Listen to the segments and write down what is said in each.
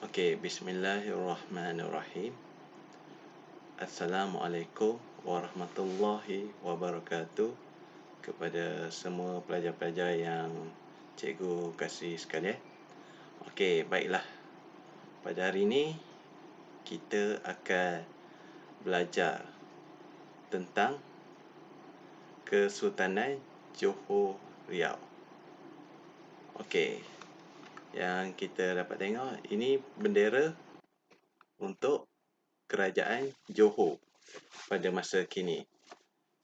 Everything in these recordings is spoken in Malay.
Okey, bismillahirrahmanirrahim. Assalamualaikum warahmatullahi wabarakatuh kepada semua pelajar-pelajar yang cikgu kasih sekalian. Okey, baiklah. Pada hari ini kita akan belajar tentang Kesultanan Johor Riau. Okey. Yang kita dapat tengok ini bendera untuk Kerajaan Johor pada masa kini.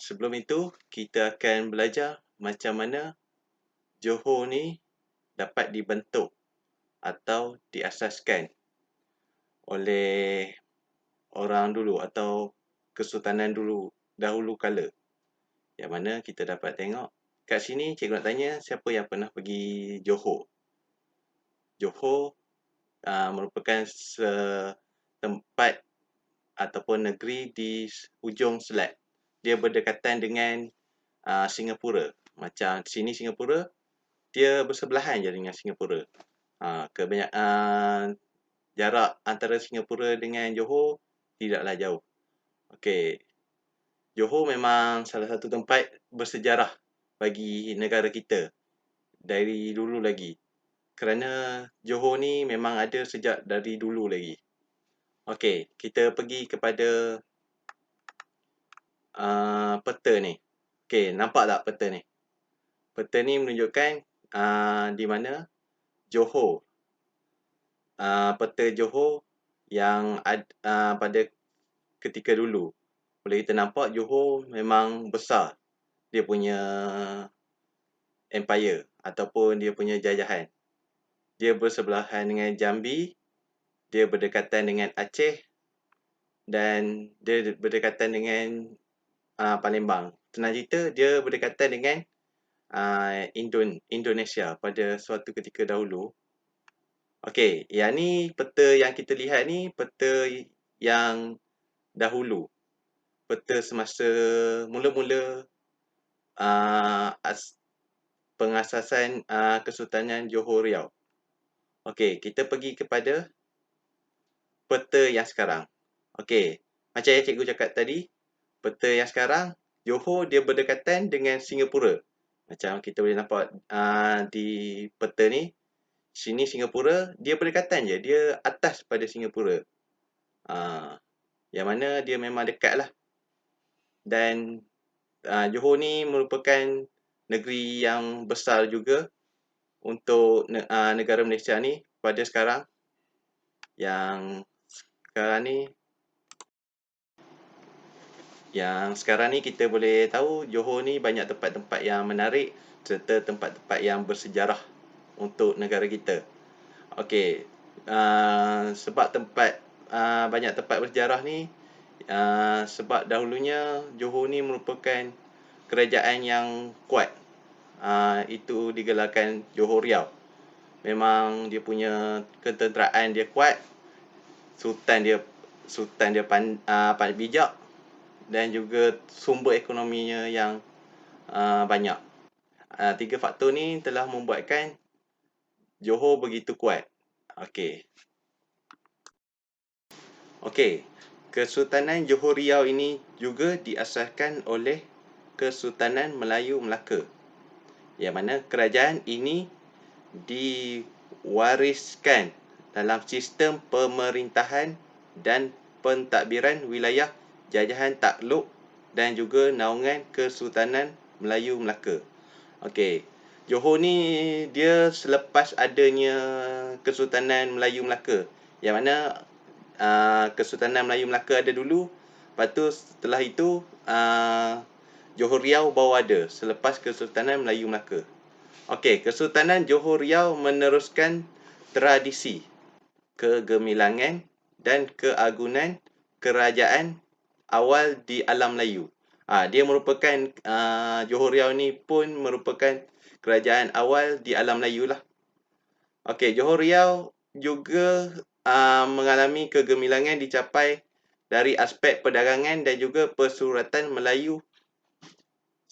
Sebelum itu, kita akan belajar macam mana Johor ni dapat dibentuk atau diasaskan oleh orang dulu atau kesultanan dahulu kala. Yang mana kita dapat tengok kat sini cikgu nak tanya siapa yang pernah pergi Johor. Johor merupakan tempat ataupun negeri di hujung selat. Dia berdekatan dengan Singapura. Macam sini Singapura, dia bersebelahan je dengan Singapura. Jarak antara Singapura dengan Johor tidaklah jauh. Okey. Johor memang salah satu tempat bersejarah bagi negara kita dari dulu lagi. Kerana Johor ni memang ada sejak dari dulu lagi. Okey, kita pergi kepada peta ni. Okey, nampak tak peta ni? Peta ni menunjukkan di mana Johor. Peta Johor yang pada ketika dulu. Boleh kita nampak Johor memang besar. Dia punya empire ataupun dia punya jajahan. Dia bersebelahan dengan Jambi, dia berdekatan dengan Aceh dan dia berdekatan dengan Palembang. Senang cerita, dia berdekatan dengan Indonesia pada suatu ketika dahulu. Okey, yang ni peta yang kita lihat ni peta yang dahulu. Peta semasa mula-mula pengasasan Kesultanan Johor Riau. Okey, kita pergi kepada peta yang sekarang. Okey, macam yang cikgu cakap tadi, peta yang sekarang, Johor dia berdekatan dengan Singapura. Macam kita boleh nampak di peta ni, sini Singapura, dia berdekatan je. Dia atas pada Singapura. Yang mana dia memang dekat lah. Dan Johor ni merupakan negeri yang besar juga untuk negara Malaysia ni pada sekarang. Yang sekarang ni kita boleh tahu Johor ni banyak tempat-tempat yang menarik serta tempat-tempat yang bersejarah untuk negara kita. Okey, sebab banyak tempat bersejarah ni sebab dahulunya Johor ni merupakan kerajaan yang kuat. Itu digelarkan Johor Riau. Memang dia punya ketenteraan dia kuat. Sultan dia pandai bijak dan juga sumber ekonominya yang banyak. Tiga faktor ni telah membuatkan Johor begitu kuat. Okey. Kesultanan Johor Riau ini juga diasaskan oleh Kesultanan Melayu Melaka. Yang mana kerajaan ini diwariskan dalam sistem pemerintahan dan pentadbiran wilayah jajahan takluk dan juga naungan Kesultanan Melayu Melaka. Okey, Johor ni dia selepas adanya Kesultanan Melayu Melaka. Yang mana Kesultanan Melayu Melaka ada dulu. Lepas tu setelah itu Johor Riau baru ada selepas Kesultanan Melayu Melaka. Okey, Kesultanan Johor Riau meneruskan tradisi kegemilangan dan keagungan kerajaan awal di alam Melayu. Dia merupakan Johor Riau ni pun merupakan kerajaan awal di alam Melayu lah. Okey, Johor Riau juga mengalami kegemilangan dicapai dari aspek perdagangan dan juga persuratan Melayu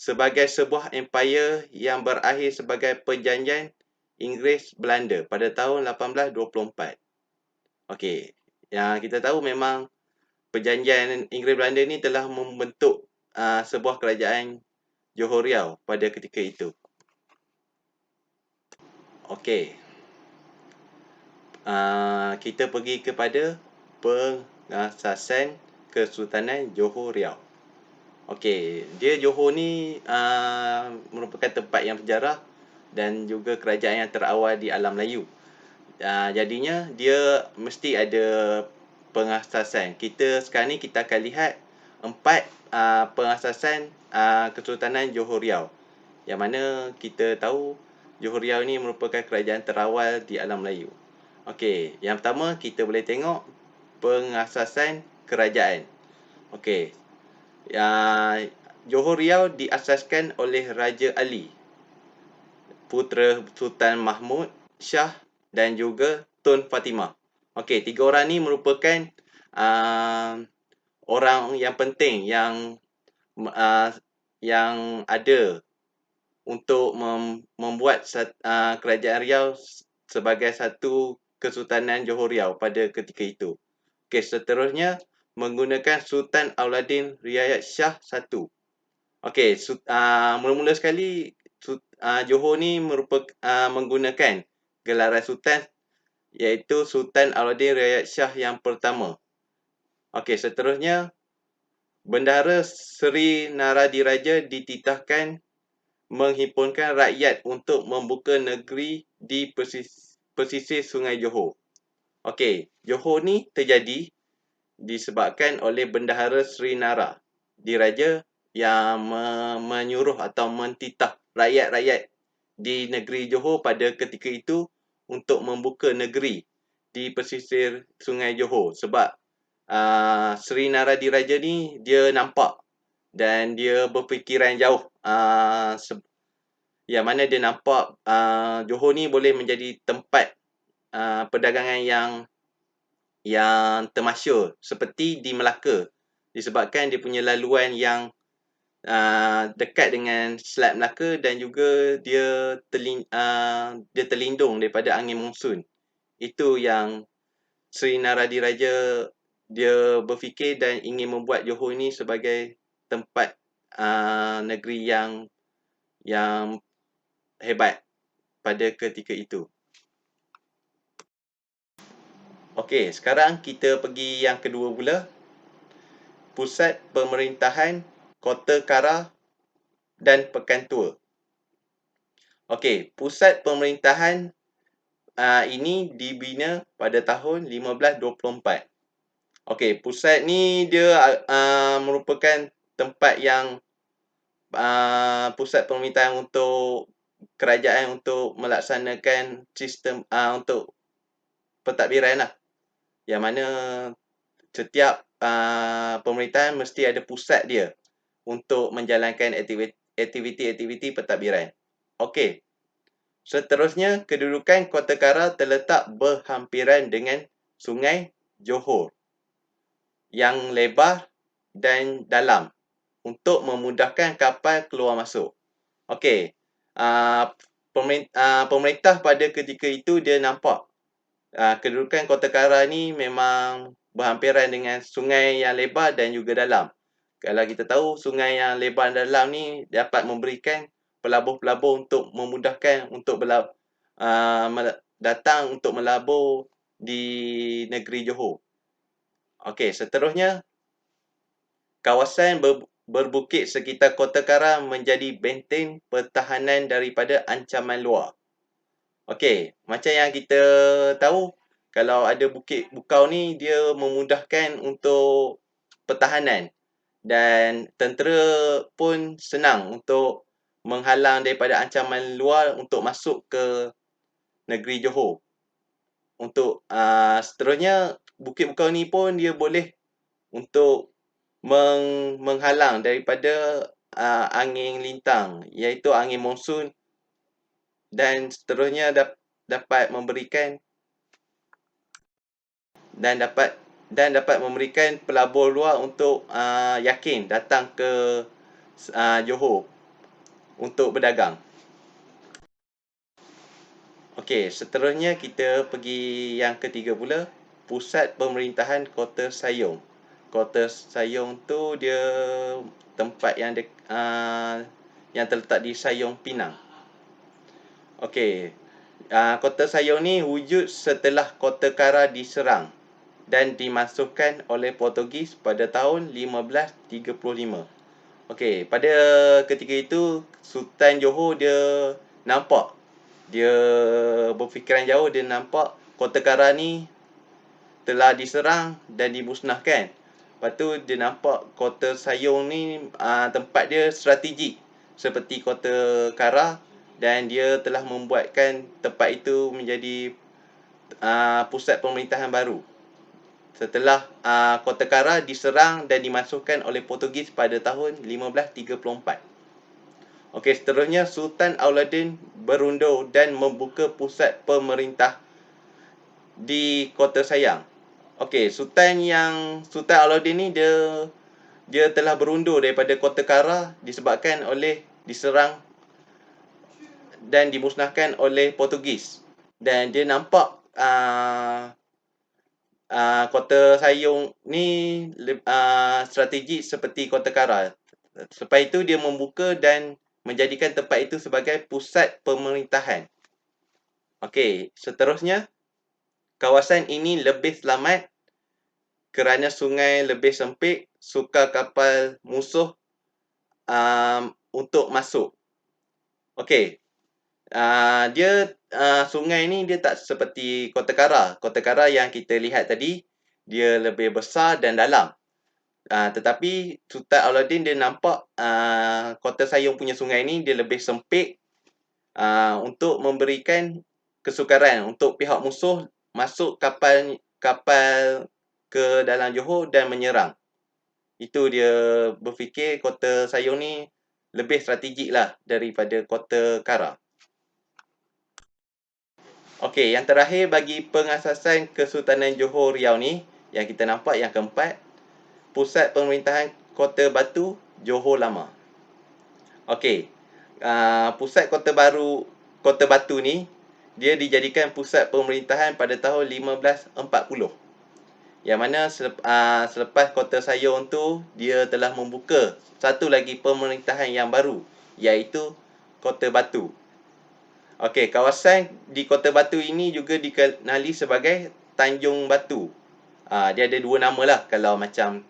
sebagai sebuah empire yang berakhir sebagai perjanjian Inggeris-Belanda pada tahun 1824. Okey, yang kita tahu memang perjanjian Inggeris Belanda ni telah membentuk sebuah kerajaan Johor Riau pada ketika itu. Okey, kita pergi kepada pengasasan Kesultanan Johor Riau. Okey, dia Johor ni merupakan tempat yang bersejarah dan juga kerajaan yang terawal di alam Melayu. Jadinya dia mesti ada pengasasan. Sekarang ni kita akan lihat 4 pengasasan Kesultanan Johor Riau. Yang mana kita tahu Johor Riau ni merupakan kerajaan terawal di alam Melayu. Okey, yang pertama kita boleh tengok pengasasan kerajaan. Okey. Johor Riau diasaskan oleh Raja Ali, putera Sultan Mahmud Shah dan juga Tun Fatimah. Okey, 3 orang ni merupakan orang yang penting yang ada untuk membuat kerajaan Riau sebagai satu Kesultanan Johor Riau pada ketika itu. Okey, seterusnya menggunakan Sultan Auladdin Riayat Shah I. Okey, mula-mula sekali Johor ni menggunakan gelaran sultan, iaitu Sultan Auladdin Riayat Shah yang pertama. Okey, seterusnya Bendahara Seri Naradiraja dititahkan menghimpunkan rakyat untuk membuka negeri di pesisir Sungai Johor. Okey, Johor ni terjadi disebabkan oleh Bendahara Seri Naradiraja yang menyuruh atau mentitah rakyat-rakyat di negeri Johor pada ketika itu untuk membuka negeri di pesisir Sungai Johor. Sebab Seri Naradiraja ni dia nampak dan dia berfikiran jauh, yang mana dia nampak Johor ni boleh menjadi tempat perdagangan yang termasyhur seperti di Melaka, disebabkan dia punya laluan yang dekat dengan Selat Melaka dan juga dia terlindung daripada angin monsun. Itu yang Seri Naradiraja dia berfikir dan ingin membuat Johor ni sebagai tempat negeri yang hebat pada ketika itu. Okey, sekarang kita pergi yang kedua pula. Pusat pemerintahan Kota Kara dan Pekan Tua. Okey, pusat pemerintahan ini dibina pada tahun 1524. Okey, pusat ni dia merupakan tempat yang pusat pemerintahan untuk kerajaan untuk melaksanakan sistem untuk pentadbiran lah. Yang mana setiap pemerintahan mesti ada pusat dia untuk menjalankan aktiviti-aktiviti pentadbiran. Okey. Seterusnya, kedudukan Kota Kara terletak berhampiran dengan Sungai Johor yang lebar dan dalam untuk memudahkan kapal keluar masuk. Okey. Pemerintah pada ketika itu dia nampak kedudukan Kota Kara ni memang berhampiran dengan sungai yang lebar dan juga dalam. Kalau kita tahu sungai yang lebar dan dalam ni dapat memberikan pelabur-pelabur untuk memudahkan untuk datang untuk melabur di negeri Johor. Okey, seterusnya kawasan berbukit sekitar Kota Kara menjadi benteng pertahanan daripada ancaman luar. Okey, macam yang kita tahu, kalau ada bukit bukau ni dia memudahkan untuk pertahanan dan tentera pun senang untuk menghalang daripada ancaman luar untuk masuk ke negeri Johor. Untuk seterusnya bukit bukau ni pun dia boleh untuk menghalang daripada angin lintang, iaitu angin monsun, dan seterusnya dapat memberikan pelabur luar untuk yakin datang ke Johor untuk berdagang. Okey, seterusnya kita pergi yang ketiga pula, pusat pemerintahan Kota Sayong. Kota Sayong tu dia tempat yang terletak di Sayong, Pinang. Okey. Kota Sayong ni wujud setelah Kota Kara diserang dan dimasukkan oleh Portugis pada tahun 1535. Okey, pada ketika itu Sultan Johor dia nampak, dia berfikiran jauh, dia nampak Kota Kara ni telah diserang dan dimusnahkan. Lepas tu dia nampak Kota Sayong ni tempat dia strategik seperti Kota Kara, dan dia telah membuatkan tempat itu menjadi pusat pemerintahan baru setelah Kota Kara diserang dan dimasukkan oleh Portugis pada tahun 1534. Okey, seterusnya Sultan Alauddin berundur dan membuka pusat pemerintah di Kota Sayang. Okey, Sultan Alauddin ni dia telah berundur daripada Kota Kara disebabkan oleh diserang dan dimusnahkan oleh Portugis, dan dia nampak Kota Sayong ni strategik seperti Kota Kara. Selepas itu dia membuka dan menjadikan tempat itu sebagai pusat pemerintahan. Okey, seterusnya kawasan ini lebih selamat kerana sungai lebih sempit, sukar kapal musuh untuk masuk. Okey, dia sungai ni dia tak seperti Kota Kara. Kota Kara yang kita lihat tadi, dia lebih besar dan dalam. Tetapi Sultan Alauddin dia nampak Kota Sayong punya sungai ni dia lebih sempit untuk memberikan kesukaran untuk pihak musuh masuk kapal ke dalam Johor dan menyerang. Itu dia berfikir Kota Sayong ni lebih strategik lah daripada Kota Kara. Okey, yang terakhir bagi pengasasan Kesultanan Johor Riau ni, yang kita nampak yang keempat, pusat pemerintahan Kota Batu, Johor Lama. Okey, pusat Kota Batu ni, dia dijadikan pusat pemerintahan pada tahun 1540. Yang mana selepas Kota Sayong tu, dia telah membuka satu lagi pemerintahan yang baru, iaitu Kota Batu. Okey, kawasan di Kota Batu ini juga dikenali sebagai Tanjung Batu. Dia ada dua nama lah. Kalau macam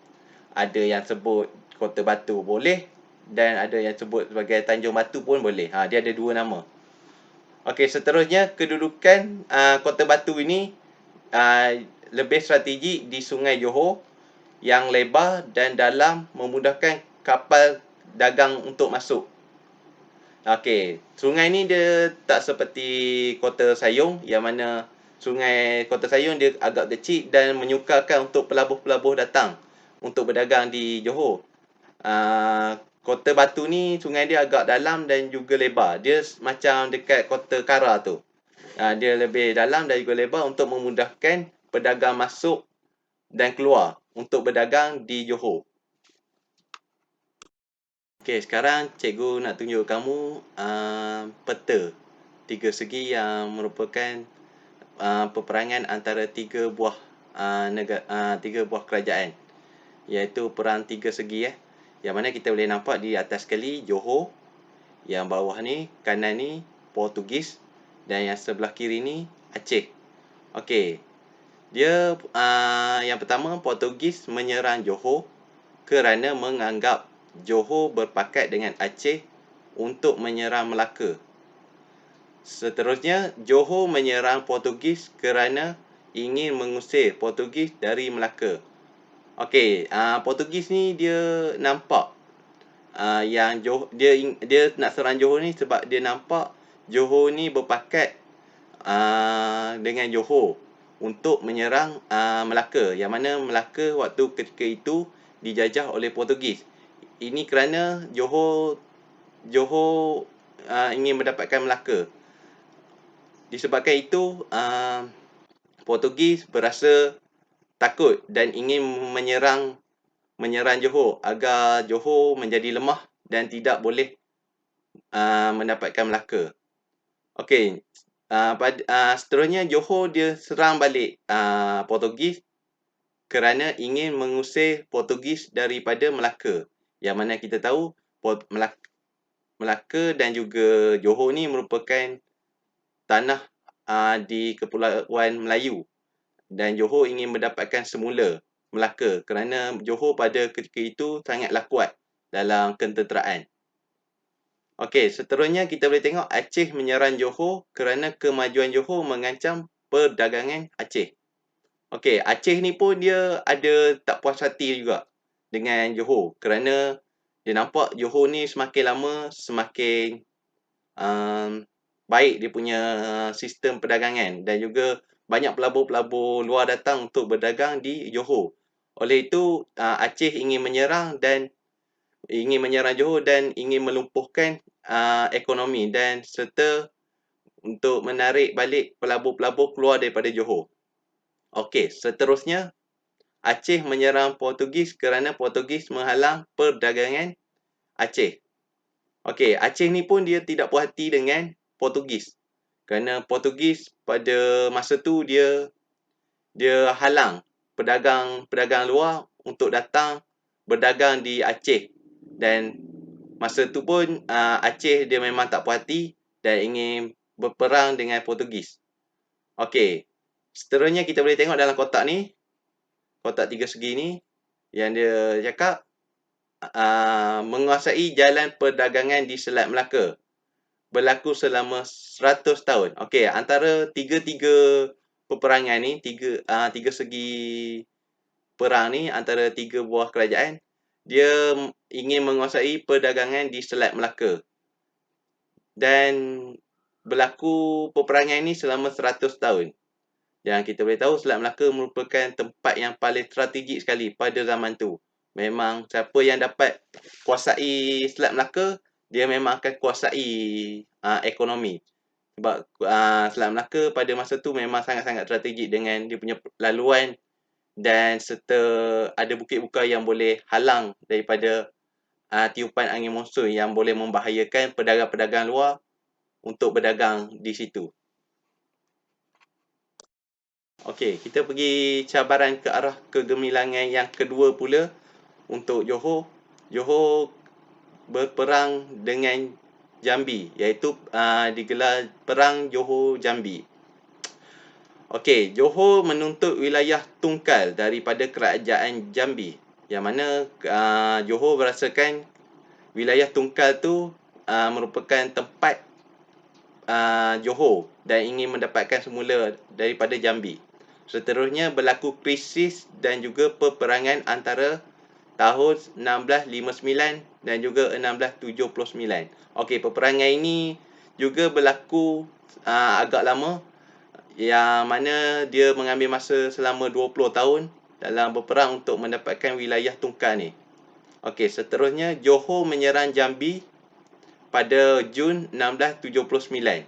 ada yang sebut Kota Batu boleh, dan ada yang sebut sebagai Tanjung Batu pun boleh. Dia ada dua nama. Okey, seterusnya kedudukan Kota Batu ini lebih strategik di Sungai Johor yang lebar dan dalam, memudahkan kapal dagang untuk masuk. Okey, sungai ni dia tak seperti Kota Sayong, yang mana sungai Kota Sayong dia agak kecil dan menyukarkan untuk pelabuh-pelabuh datang untuk berdagang di Johor. Kota Batu ni sungai dia agak dalam dan juga lebar. Dia macam dekat Kota Kara tu. Dia lebih dalam dan juga lebar untuk memudahkan pedagang masuk dan keluar untuk berdagang di Johor. Okey, sekarang cikgu nak tunjuk kamu peta tiga segi yang merupakan peperangan antara tiga buah kerajaan, iaitu perang tiga segi yang mana kita boleh nampak di atas sekali Johor, yang bawah ni kanan ni Portugis, dan yang sebelah kiri ni Aceh. Okey, dia yang pertama, Portugis menyerang Johor kerana menganggap Johor berpakat dengan Aceh untuk menyerang Melaka. Seterusnya, Johor menyerang Portugis kerana ingin mengusir Portugis dari Melaka. Okey, Portugis ni dia nampak yang dia nak serang Johor ni sebab dia nampak Johor ni berpakat dengan Johor untuk menyerang Melaka, yang mana Melaka waktu ketika itu dijajah oleh Portugis. Ini kerana Johor ingin mendapatkan Melaka. Disebabkan itu Portugis berasa takut dan ingin menyerang Johor agar Johor menjadi lemah dan tidak boleh mendapatkan Melaka. Okey, Seterusnya Johor dia serang balik Portugis kerana ingin mengusir Portugis daripada Melaka. Yang mana kita tahu Melaka dan juga Johor ni merupakan tanah di Kepulauan Melayu, dan Johor ingin mendapatkan semula Melaka kerana Johor pada ketika itu sangatlah kuat dalam ketenteraan. Okey, seterusnya kita boleh tengok Aceh menyerang Johor kerana kemajuan Johor mengancam perdagangan Aceh. Okey, Aceh ni pun dia ada tak puas hati juga dengan Johor kerana dia nampak Johor ni semakin lama semakin baik dia punya sistem perdagangan, dan juga banyak pelabur-pelabur luar datang untuk berdagang di Johor. Oleh itu Aceh ingin menyerang Johor dan ingin melumpuhkan ekonomi dan serta untuk menarik balik pelabur-pelabur keluar daripada Johor. Okey, seterusnya Aceh menyerang Portugis kerana Portugis menghalang perdagangan Aceh. Okey, Aceh ni pun dia tidak puas hati dengan Portugis kerana Portugis pada masa tu dia halang pedagang luar untuk datang berdagang di Aceh, dan masa tu pun Aceh dia memang tak puas hati dan ingin berperang dengan Portugis. Okey, seterusnya kita boleh tengok dalam kotak ni, kotak 3 segi ni, yang dia cakap menguasai jalan perdagangan di Selat Melaka berlaku selama 100 tahun. Okey, antara tiga peperangan ni, tiga segi perang ni antara tiga buah kerajaan, dia ingin menguasai perdagangan di Selat Melaka. Dan berlaku peperangan ini selama 100 tahun. Dan kita boleh tahu Selat Melaka merupakan tempat yang paling strategik sekali pada zaman tu. Memang siapa yang dapat kuasai Selat Melaka, dia memang akan kuasai ekonomi. Sebab Selat Melaka pada masa tu memang sangat-sangat strategik dengan dia punya laluan dan serta ada bukit bukai yang boleh halang daripada tiupan angin monsun yang boleh membahayakan pedagang-pedagang luar untuk berdagang di situ. Okey, kita pergi cabaran ke arah kegemilangan yang kedua pula untuk Johor. Johor berperang dengan Jambi, iaitu digelar Perang Johor-Jambi. Okey, Johor menuntut wilayah tungkal daripada kerajaan Jambi, yang mana Johor merasakan wilayah tungkal tu merupakan tempat Johor dan ingin mendapatkan semula daripada Jambi. Seterusnya berlaku krisis dan juga peperangan antara tahun 1659 dan juga 1679. Okey, peperangan ini juga berlaku agak lama, yang mana dia mengambil masa selama 20 tahun dalam berperang untuk mendapatkan wilayah tungkal ni. Okey, seterusnya Johor menyerang Jambi pada Jun 1679.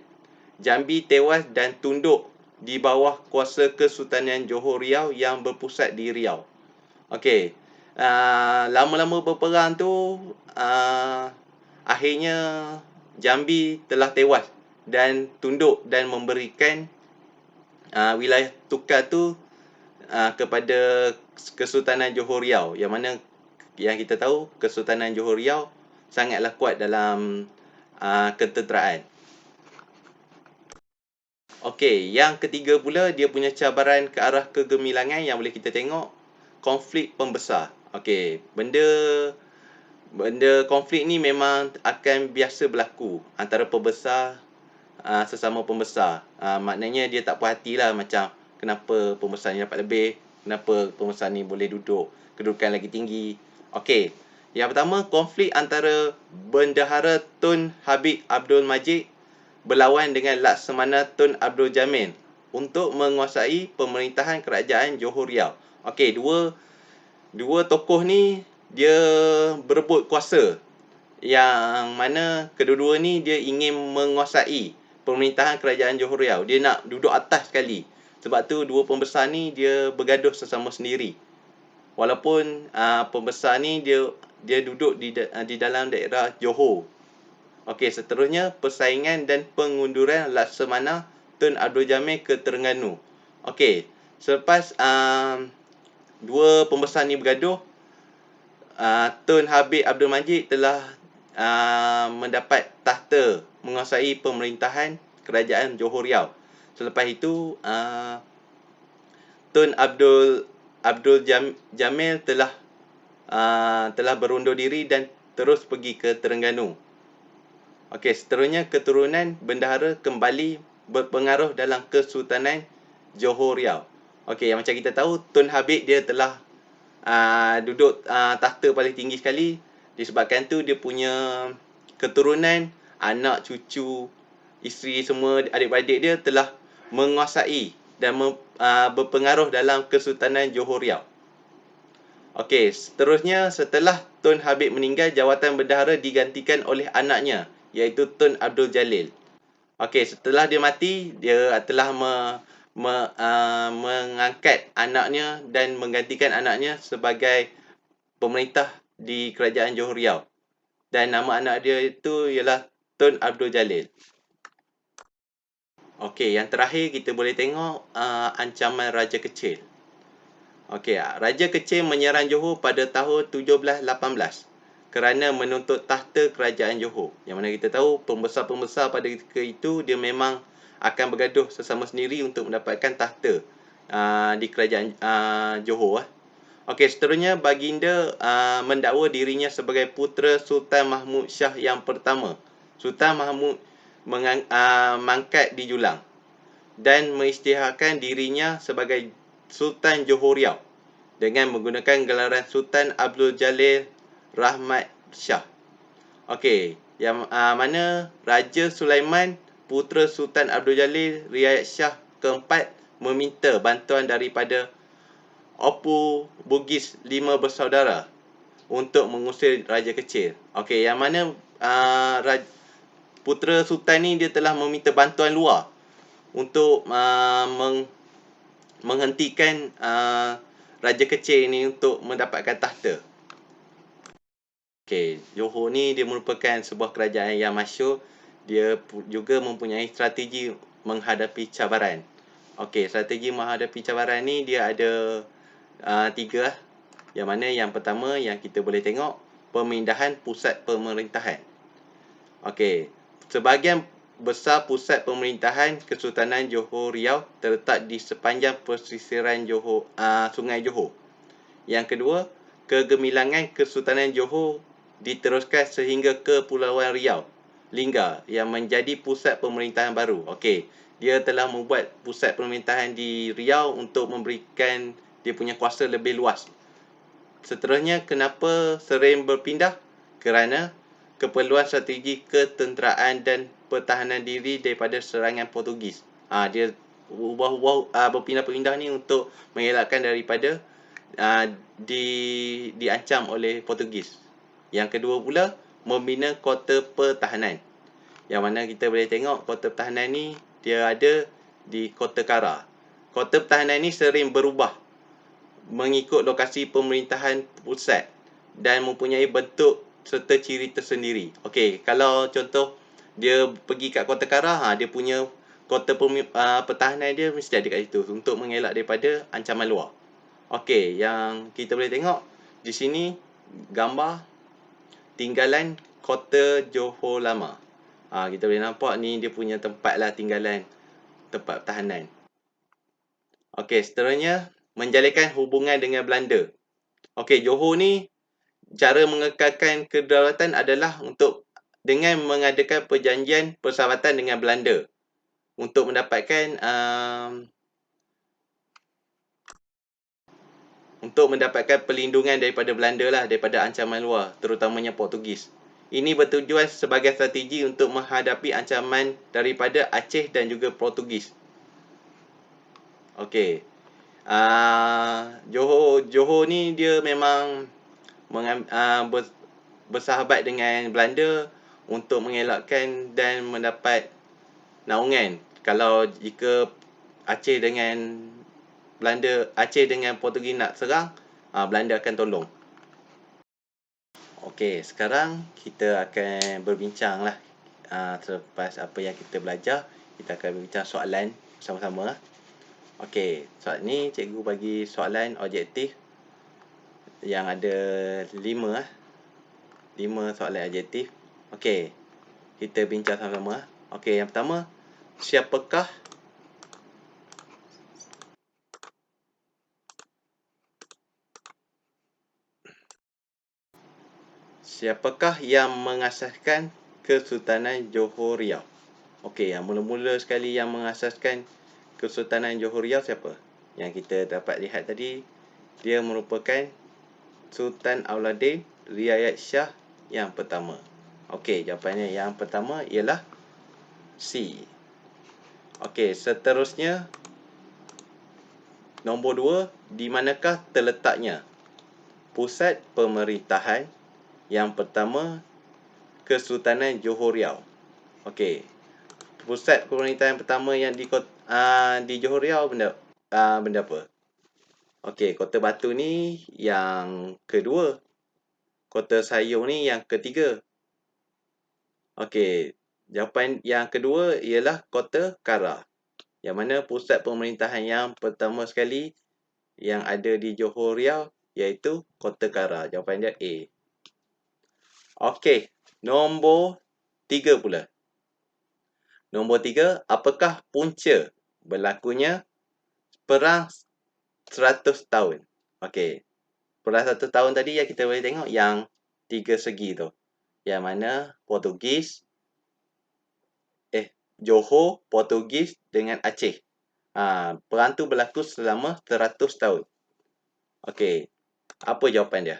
Jambi tewas dan tunduk di bawah kuasa Kesultanan Johor Riau yang berpusat di Riau. Okey, lama-lama berperang tu akhirnya Jambi telah tewas dan tunduk dan memberikan wilayah tungkal tu kepada Kesultanan Johor Riau, yang mana yang kita tahu Kesultanan Johor Riau sangatlah kuat dalam ketenteraan. Okey, yang ketiga pula dia punya cabaran ke arah kegemilangan yang boleh kita tengok, konflik pembesar. Okey, benda konflik ni memang akan biasa berlaku antara pembesar sesama pembesar. Maknanya dia tak puas hati lah, macam kenapa pembesar ni dapat lebih, kenapa pembesar ni boleh duduk kedudukan lagi tinggi. Okey, yang pertama, konflik antara Bendahara Tun Habib Abdul Majid berlawan dengan Laksamana Tun Abdul Jamil untuk menguasai pemerintahan kerajaan Johor Riau. Okey, dua tokoh ni dia berebut kuasa, yang mana kedua-dua ni dia ingin menguasai pemerintahan kerajaan Johor Riau. Dia nak duduk atas sekali. Sebab tu dua pembesar ni dia bergaduh sesama sendiri. Walaupun pembesar ni dia duduk di dalam daerah Johor. Okey, seterusnya persaingan dan pengunduran Laksamana Tun Abdul Jamil ke Terengganu. Okey, selepas dua pembesar ni bergaduh, Tun Habib Abdul Majid telah mendapat tahta menguasai pemerintahan kerajaan Johor Riau. Selepas itu, Tun Abdul Jamil telah berundur diri dan terus pergi ke Terengganu. Okey, seterusnya keturunan bendahara kembali berpengaruh dalam Kesultanan Johor Riau. Okey, yang macam kita tahu, Tun Habib dia telah duduk tahta paling tinggi sekali. Disebabkan tu dia punya keturunan, anak, cucu, isteri semua, adik-beradik dia telah menguasai dan berpengaruh dalam Kesultanan Johor Riau. Okey, seterusnya setelah Tun Habib meninggal, jawatan bendahara digantikan oleh anaknya, iaitu Tun Abdul Jalil. Okey, setelah dia mati, dia telah mengangkat anaknya dan menggantikan anaknya sebagai pemerintah di kerajaan Johor Riau. Dan nama anak dia itu ialah Tun Abdul Jalil. Okey, yang terakhir kita boleh tengok ancaman Raja Kecil. Okey, Raja Kecil menyerang Johor pada tahun 1718 kerana menuntut tahta kerajaan Johor. Yang mana kita tahu pembesar-pembesar pada ketika itu dia memang akan bergaduh sesama sendiri untuk mendapatkan tahta di kerajaan Johor. Okey, seterusnya baginda mendakwa dirinya sebagai putera Sultan Mahmud Shah yang pertama. Sultan Mahmud mangkat di Julang dan mengisytiharkan dirinya sebagai Sultan Johor Riau dengan menggunakan gelaran Sultan Abdul Jalil Rahmat Shah. Okey, yang mana Raja Sulaiman, putera Sultan Abdul Jalil Riayat Shah keempat, meminta bantuan daripada Opu Bugis 5 bersaudara untuk mengusir Raja Kecil. Okey, yang mana putera Sultan ni dia telah meminta bantuan luar untuk menghentikan Raja Kecil ini untuk mendapatkan tahta. Okey, Johor ni dia merupakan sebuah kerajaan yang masyhur. Dia juga mempunyai strategi menghadapi cabaran. Okey, strategi menghadapi cabaran ni dia ada 3 lah. Yang mana yang pertama yang kita boleh tengok, pemindahan pusat pemerintahan. Okey, sebahagian besar pusat pemerintahan Kesultanan Johor Riau terletak di sepanjang pesisiran Sungai Johor. Yang kedua, kegemilangan Kesultanan Johor diteruskan sehingga ke Pulauan Riau, Linggar yang menjadi pusat pemerintahan baru. Okey, dia telah membuat pusat pemerintahan di Riau untuk memberikan dia punya kuasa lebih luas. Seterusnya, kenapa sering berpindah? Kerana keperluan strategi ketenteraan dan pertahanan diri daripada serangan Portugis. Dia berpindah-pindah ni untuk mengelakkan daripada diancam oleh Portugis. Yang kedua pula, membina kota pertahanan. Yang mana kita boleh tengok kota pertahanan ni dia ada di Kota Kara. Kota pertahanan ni sering berubah mengikut lokasi pemerintahan pusat dan mempunyai bentuk serta ciri tersendiri. Okey, kalau contoh dia pergi kat Kota Kara, dia punya kota pertahanan dia mesti ada kat situ untuk mengelak daripada ancaman luar. Okey, yang kita boleh tengok di sini gambar tinggalan Kota Johor Lama. Kita boleh nampak ni dia punya tempat lah tinggalan tempat pertahanan. Okey, seterusnya menjalinkan hubungan dengan Belanda. Okey, Johor ni cara mengekalkan kedaulatan adalah dengan mengadakan perjanjian persahabatan dengan Belanda untuk mendapatkan perlindungan daripada Belanda lah, daripada ancaman luar, terutamanya Portugis. Ini bertujuan sebagai strategi untuk menghadapi ancaman daripada Aceh dan juga Portugis. Okey. Johor ni dia memang bersahabat dengan Belanda untuk mengelakkan dan mendapat naungan kalau jika Aceh dengan Portugis nak serang, Belanda akan tolong. Okey, sekarang kita akan berbincang lah selepas apa yang kita belajar. kita akan bincang soalan sama-sama. Okey, soalan ni cikgu bagi soalan objektif yang ada 5 soalan objektif. Okey, kita bincang sama-sama. Okey, yang pertama, siapakah yang mengasaskan Kesultanan Johor Riau? Okey, yang mula-mula sekali yang mengasaskan Kesultanan Johor Riau siapa? Yang kita dapat lihat tadi, dia merupakan Sultan Auladin Riayat Shah yang pertama. Okey, jawapannya yang pertama ialah C. Okey, seterusnya nombor 2, di manakah terletaknya pusat pemerintahan yang pertama Kesultanan Johor Riau? Okey, pusat pemerintahan pertama yang di Johor Riau benda apa? Okey, Kota Batu ni yang kedua. Kota Sayong ni yang ketiga. Okey, jawapan yang kedua ialah Kota Kara. Yang mana pusat pemerintahan yang pertama sekali yang ada di Johor Riau iaitu Kota Kara. Jawapan dia A. Okey, nombor 3 pula. Nombor 3, apakah punca berlakunya Perang 100 tahun? Okey, Perang 100 tahun tadi yang kita boleh tengok yang 3 segi tu. Yang mana Johor, Portugis dengan Aceh. Perang tu berlaku selama 100 tahun. Okey, apa jawapan dia?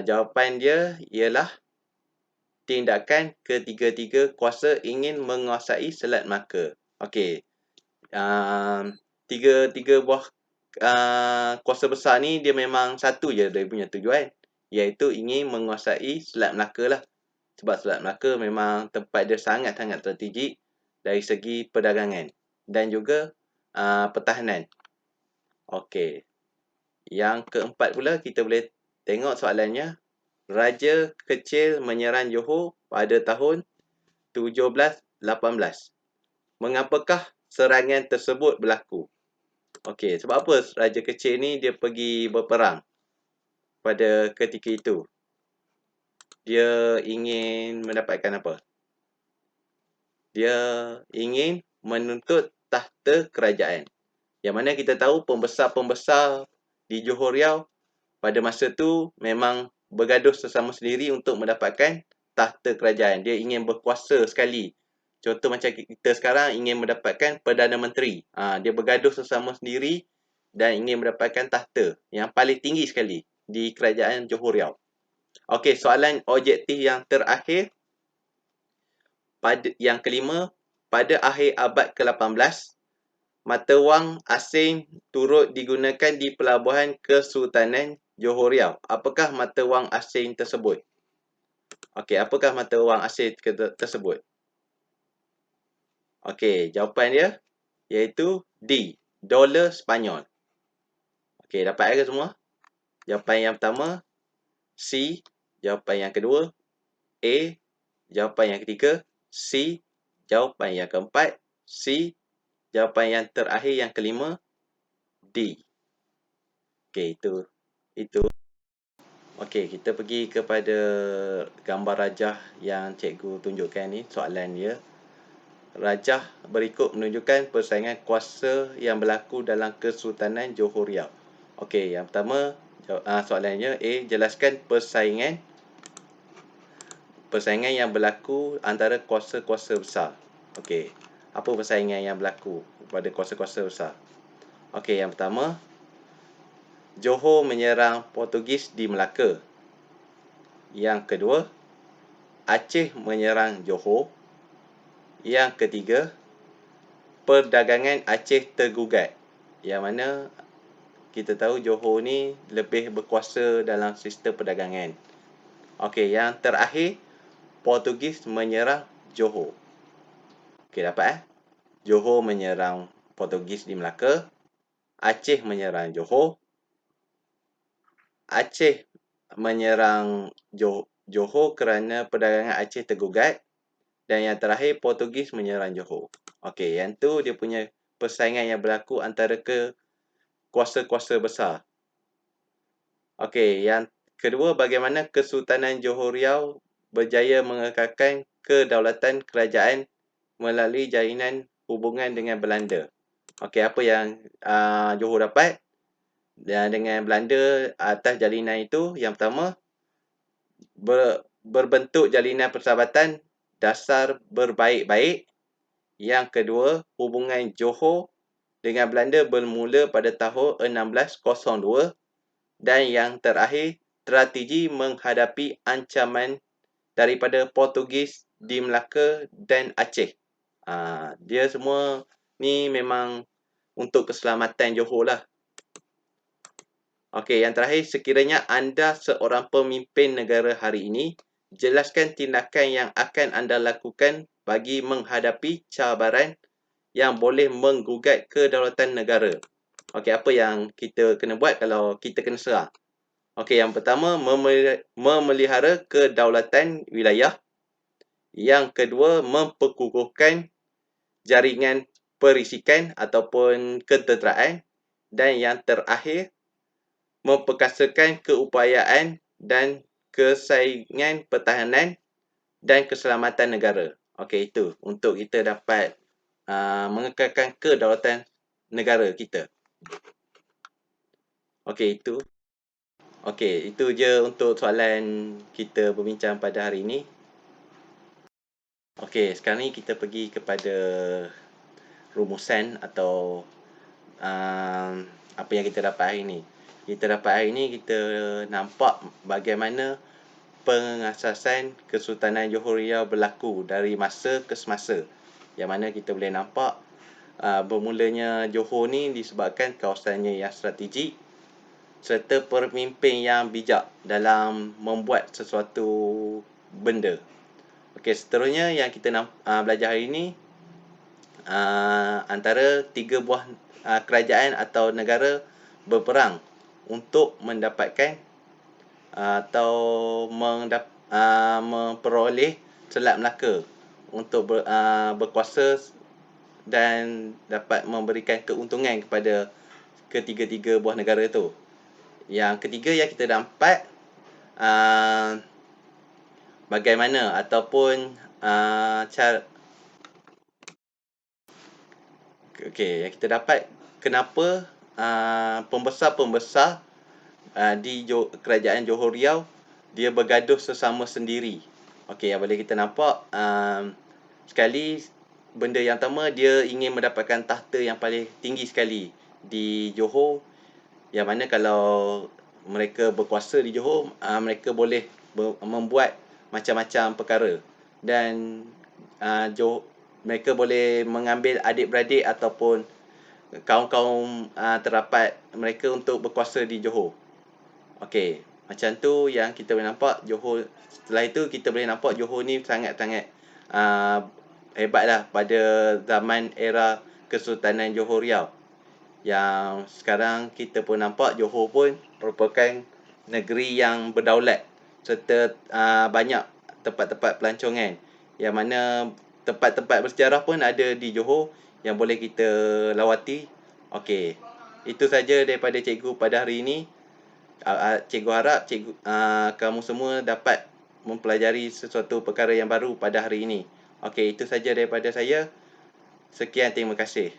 Jawapan dia ialah tindakan ketiga-tiga kuasa ingin menguasai Selat Melaka. Okey, tiga buah kuasa besar ni dia memang satu je dia punya tujuan, iaitu ingin menguasai Selat Melaka lah. Sebab Selat Melaka memang tempat dia sangat-sangat strategik dari segi perdagangan dan juga pertahanan. Okey, yang keempat pula kita boleh tengok soalannya. Raja kecil menyerang Johor pada tahun 1718. Mengapakah serangan tersebut berlaku? Okey, sebab apa Raja kecil ni dia pergi berperang pada ketika itu? Dia ingin mendapatkan apa? Dia ingin menuntut tahta kerajaan. Yang mana kita tahu pembesar-pembesar di Johor Riau pada masa tu memang bergaduh sesama sendiri untuk mendapatkan tahta kerajaan. Dia ingin berkuasa sekali. Contoh macam kita sekarang ingin mendapatkan Perdana Menteri. Dia bergaduh sesama sendiri dan ingin mendapatkan tahta yang paling tinggi sekali di kerajaan Johor Riau. Okey, soalan objektif yang terakhir. Yang kelima, pada akhir abad ke-18, mata wang asing turut digunakan di pelabuhan Kesultanan Johor Riau. Apakah mata wang asing tersebut? Okey, apakah mata wang asing tersebut? Okey, jawapan dia iaitu D, dolar Sepanyol. Okey, dapat ke semua? Jawapan yang pertama C, jawapan yang kedua A, jawapan yang ketiga C, jawapan yang keempat C, jawapan yang terakhir yang kelima D. Okey, itu. Okey, kita pergi kepada gambar rajah yang cikgu tunjukkan ni, soalan dia. Rajah berikut menunjukkan persaingan kuasa yang berlaku dalam Kesultanan Johor Riau. Okey, yang pertama soalannya A, jelaskan persaingan yang berlaku antara kuasa-kuasa besar. Okey, apa persaingan yang berlaku pada kuasa-kuasa besar? Okey, yang pertama, Johor menyerang Portugis di Melaka. Yang kedua, Aceh menyerang Johor. Yang ketiga, perdagangan Aceh tergugat. Yang mana kita tahu Johor ni lebih berkuasa dalam sistem perdagangan. Okey, yang terakhir, Portugis menyerang Johor. Okey, dapat Johor menyerang Portugis di Melaka. Aceh menyerang Johor. Aceh menyerang Johor kerana perdagangan Aceh tergugat. Dan yang terakhir, Portugis menyerang Johor. Okey, yang tu dia punya persaingan yang berlaku antara kuasa-kuasa besar. Okey, yang kedua, bagaimana Kesultanan Johor Riau berjaya mengekalkan kedaulatan kerajaan melalui jalinan hubungan dengan Belanda. Okey, apa yang Johor dapat dengan Belanda atas jalinan itu? Yang pertama, berbentuk jalinan persahabatan dasar berbaik-baik. Yang kedua, hubungan Johor dengan Belanda bermula pada tahun 1602. Dan yang terakhir, strategi menghadapi ancaman daripada Portugis di Melaka dan Aceh. Dia semua ni memang untuk keselamatan Johor lah. Okey, yang terakhir, sekiranya anda seorang pemimpin negara hari ini, jelaskan tindakan yang akan anda lakukan bagi menghadapi cabaran yang boleh menggugat kedaulatan negara. Okey, apa yang kita kena buat kalau kita kena serang? Okey, yang pertama, memelihara kedaulatan wilayah. Yang kedua, memperkukuhkan jaringan perisikan ataupun ketenteraan. Dan yang terakhir, memperkasakan keupayaan dan kesaingan pertahanan dan keselamatan negara. Okey, itu untuk kita dapat mengekalkan kedaulatan negara kita. Okey, itu. Okey, itu je untuk soalan kita berbincang pada hari ini. Okey, sekarang ni kita pergi kepada rumusan atau apa yang kita dapat hari ini. Kita dapat hari ini, kita nampak bagaimana pengasasan Kesultanan Johor Riau berlaku dari masa ke semasa. Yang mana kita boleh nampak bermulanya Johor ni disebabkan kawasannya yang strategik serta pemimpin yang bijak dalam membuat sesuatu benda. Okey, seterusnya yang kita belajar hari ini, antara 3 buah kerajaan atau negara berperang untuk mendapatkan atau memperoleh Selat Melaka untuk berkuasa dan dapat memberikan keuntungan kepada ketiga-tiga buah negara itu. Yang ketiga yang kita dapat, bagaimana ataupun cara. Okey, yang kita dapat kenapa pembesar-pembesar di kerajaan Johor Riau dia bergaduh sesama sendiri. Okey, yang boleh kita nampak, sekali benda yang pertama, dia ingin mendapatkan tahta yang paling tinggi sekali di Johor, yang mana kalau mereka berkuasa di Johor, mereka boleh membuat macam-macam perkara. Dan mereka boleh mengambil adik-beradik ataupun kaum-kaum terdapat mereka untuk berkuasa di Johor. Okey, macam tu yang kita boleh nampak Johor. Setelah itu kita boleh nampak Johor ni sangat-sangat hebatlah pada zaman era Kesultanan Johor Riau. Yang sekarang kita pun nampak Johor pun merupakan negeri yang berdaulat serta banyak tempat-tempat pelancongan, yang mana tempat-tempat bersejarah pun ada di Johor yang boleh kita lawati. Okey, itu saja daripada cikgu pada hari ini. Cikgu harap kamu semua dapat mempelajari sesuatu perkara yang baru pada hari ini. Okey, itu saja daripada saya. Sekian, terima kasih.